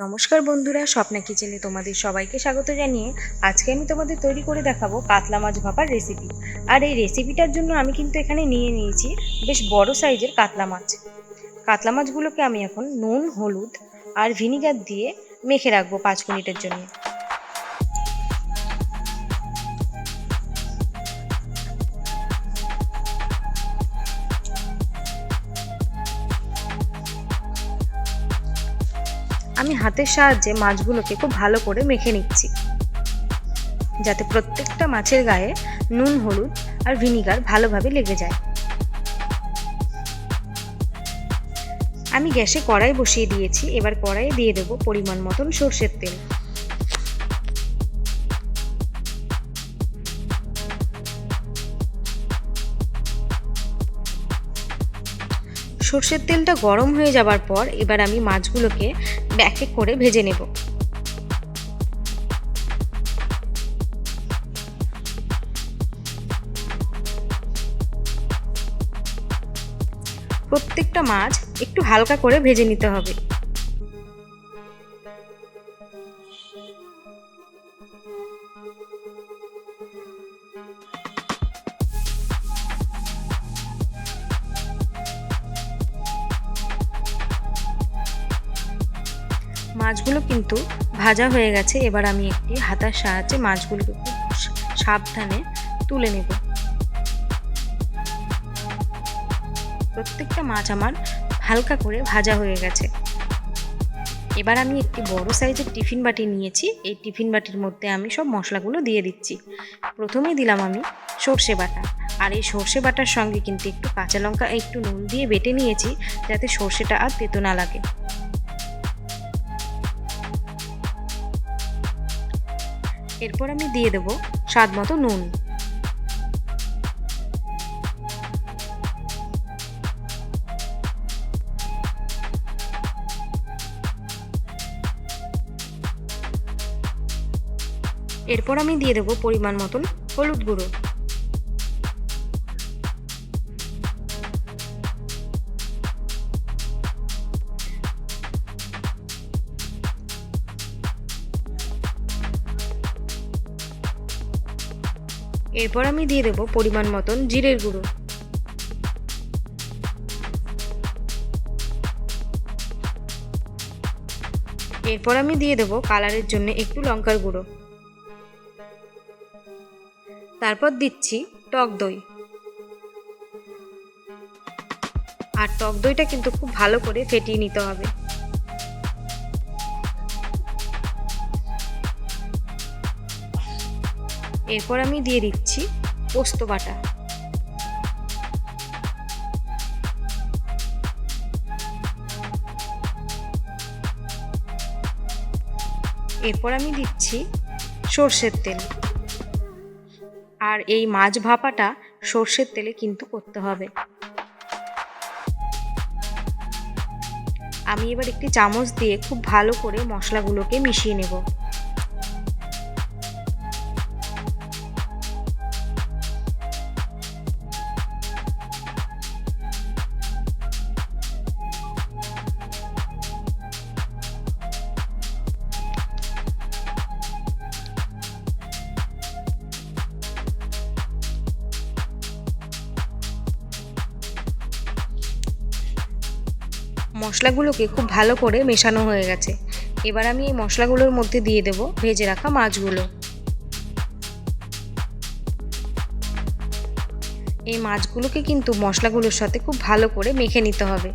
নমস্কার বন্ধুরা, স্বপ্না কিচেনে তোমাদের সবাইকে স্বাগত জানিয়ে আজকে আমি তোমাদের তৈরি করে দেখাবো কাতলা মাছ ভাপার রেসিপি। আর এই রেসিপিটার জন্য আমি কিন্তু এখানে নিয়ে নিয়েছি বেশ বড় সাইজের কাতলা মাছ। কাতলা মাছগুলোকে আমি এখন নুন, হলুদ আর ভিনিগার দিয়ে মেখে রাখবো 5 মিনিটের জন্য। আমি হাতের সাহায্যে মাছগুলোকে খুব ভালো করে মেখে নিচ্ছি, যাতে প্রত্যেকটা মাছের গায়ে নুন, হলুদ আর ভিনিগার ভালোভাবে লেগে যায়। আমি গ্যাসে কড়াই বসিয়ে দিয়েছি। এবার কড়াইয়ে দিয়ে দেবো পরিমাণ মতন সর্ষের তেল। সর্ষের তেলটা গরম হয়ে যাবার পর এবার আমি মাছগুলোকে এক এক করে ভেজে নেব। প্রত্যেকটা মাছ একটু হালকা করে ভেজে নিতে হবে। মাছগুলো কিন্তু ভাজা হয়ে গেছে। এবার আমি একটি হাতার সাহায্যে মাছগুলোকে খুব সাবধানে তুলে নেব। প্রত্যেকটা মাছ আমার হালকা করে ভাজা হয়ে গেছে। এবার আমি একটি বড় সাইজের টিফিন বাটি নিয়েছি। এই টিফিন বাটির মধ্যে আমি সব মশলাগুলো দিয়ে দিচ্ছি। প্রথমেই দিলাম আমি সর্ষে বাটা, আর এই সর্ষে বাটার সঙ্গে কিন্তু একটু কাঁচা লঙ্কা একটু নুন দিয়ে বেটে নিয়েছি, যাতে সর্ষেটা আর তেতো না লাগে। এরপর আমি দিয়ে দেবো স্বাদ মতো নুন। এরপর আমি দিয়ে দেবো পরিমাণ মতন হলুদ গুঁড়ো। এরপর আমি দিয়ে দেবো পরিমাণ মতন জিরের গুঁড়ো। এরপর আমি দিয়ে দেবো কালারের জন্য একটু লঙ্কার গুঁড়ো। তারপর দিচ্ছি টক দই। আর টক দইটা কিন্তু খুব ভালো করে ফেটিয়ে নিতে হবে। এরপর আমি দিয়ে দিচ্ছি পোস্ত বাটা। এরপর আমি দিচ্ছি সর্ষের তেল। আর এই মাছ ভাপাটা সর্ষের তেলে কিন্তু করতে হবে। আমি এবার একটি চামচ দিয়ে খুব ভালো করে মশলাগুলোকে মিশিয়ে নেব। মশলাগুলোকে খুব ভালো করে মেশানো হয়ে গেছে। এবার আমি এই মশলাগুলোর মধ্যে দিয়ে দেব ভেজে রাখা মাছগুলো। এই মাছগুলোকে কিন্তু মশলাগুলোর সাথে খুব ভালো করে মেখে নিতে হবে।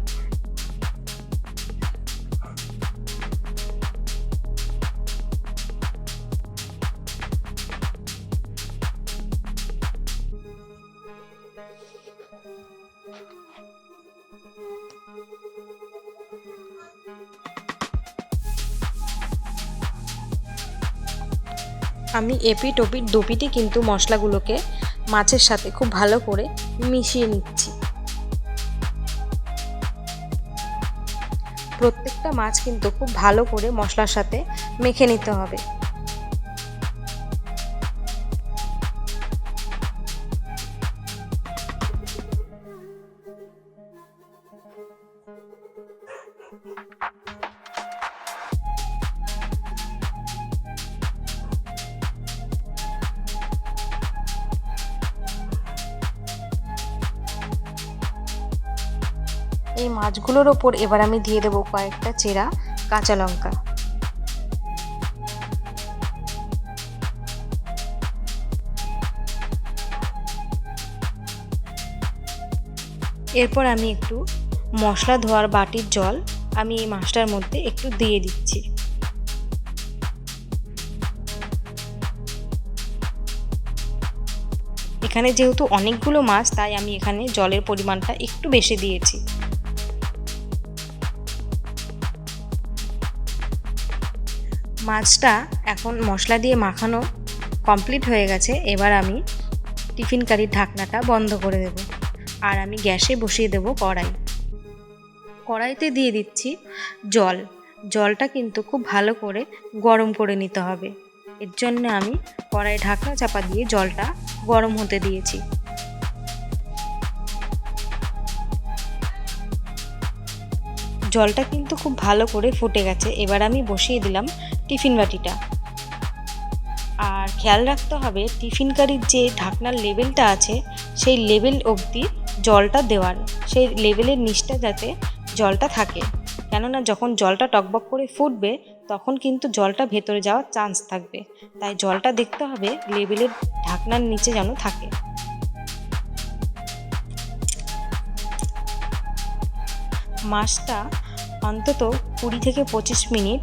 আমি এপিট ওপিট দুপিটি কিন্তু মশলাগুলোকে মাছের সাথে খুব ভালো করে মিশিয়ে নিচ্ছি। প্রত্যেকটা মাছ কিন্তু খুব ভালো করে মশলার সাথে মেখে নিতে হবে। এই মাছগুলোর ওপর এবার আমি দিয়ে দেবো কয়েকটা চেরা কাঁচা লঙ্কা। এরপর আমি একটু মশলা ধোয়ার বাটির জল আমি এই মাছটার মধ্যে একটু দিয়ে দিচ্ছি। এখানে যেহেতু অনেকগুলো মাছ, তাই আমি এখানে জলের পরিমাণটা একটু বেশি দিয়েছি। মাছটা এখন মশলা দিয়ে মাখানো কমপ্লিট হয়ে গেছে। এবার আমি টিফিন কারির ঢাকনাটা বন্ধ করে দেব, আর আমি গ্যাসে বসিয়ে দেব কড়াই। কড়াইতে দিয়ে দিচ্ছি জল। জলটা কিন্তু খুব ভালো করে গরম করে নিতে হবে। এর জন্য আমি কড়াই ঢাকনা চাপা দিয়ে জলটা গরম হতে দিয়েছি। জলটা কিন্তু খুব ভালো করে ফুটে গেছে। এবার আমি বসিয়ে দিলাম টিফিন বাটিটা। আর খেয়াল রাখতে হবে টিফিন কারির যে ঢাকনার লেবেলটা আছে সেই লেবেল অবধি জলটা দেওয়ার, সেই লেবেলের নিচটা যাতে জলটা থাকে, কেননা যখন জলটা টকবক করে ফুটবে তখন কিন্তু জলটা ভেতরে যাওয়ার চান্স থাকবে। তাই জলটা দেখতে হবে লেবেলের ঢাকনার নিচে যেন থাকে। মাছটা অন্তত 20 থেকে 25 মিনিট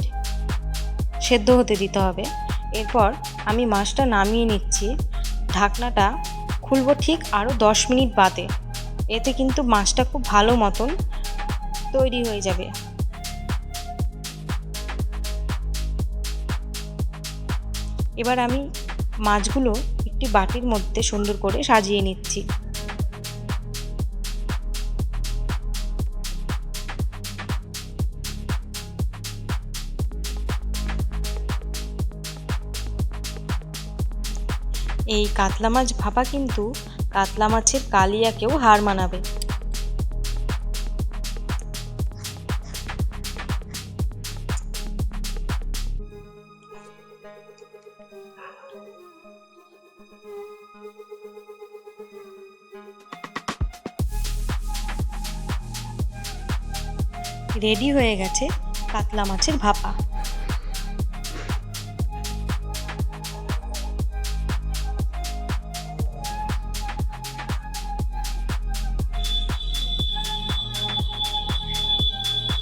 সেদ্ধ হতে দিতে হবে। এরপর আমি মাছটা নামিয়ে নিচ্ছি। ঢাকনাটা খুলবো ঠিক আরও 10 মিনিট বাদে। এতে কিন্তু মাছটা খুব ভালো মতন তৈরি হয়ে যাবে। এবার আমি মাছগুলো একটি বাটির মধ্যে সুন্দর করে সাজিয়ে নিচ্ছি। এই কাতলা মাছ ভাপা কিন্তু কাতলা মাছের কালিয়াকেও হার মানাবে। রেডি হয়ে গেছে কাতলা মাছের ভাপা।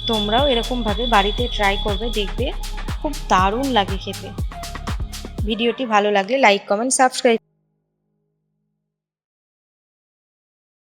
তোমরাও এরকমভাবে বাড়িতে ট্রাই করবে, দেখবে খুব দারুণ লাগে খেতে। ভিডিওটি ভালো লাগলে লাইক, কমেন্ট, সাবস্ক্রাইব।